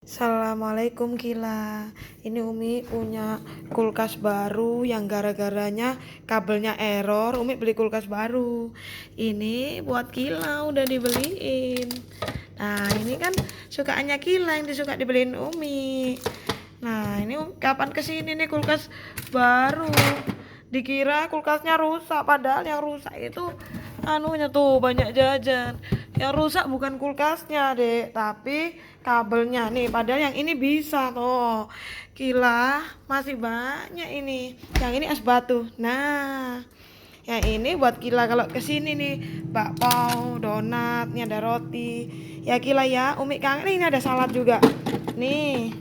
Assalamualaikum Kila. Ini Umi punya kulkas baru yang gara-garanya kabelnya error. Umi beli kulkas baru. Ini buat Kila udah dibeliin. Nah ini kan sukaannya Kila yang disuka dibeliin Umi. Nah ini kapan kesini nih kulkas baru. Dikira kulkasnya rusak, padahal yang rusak itu anunya tuh banyak jajan. Yang rusak bukan kulkasnya dek, tapi kabelnya nih. Padahal yang ini bisa tuh. Kila masih banyak ini. Yang ini es batu. Nah, yang ini buat Kila kalau kesini nih, bakpao, donat, ini ada roti. Ya Kila ya, Umi kangen ini ada salad juga. Nih.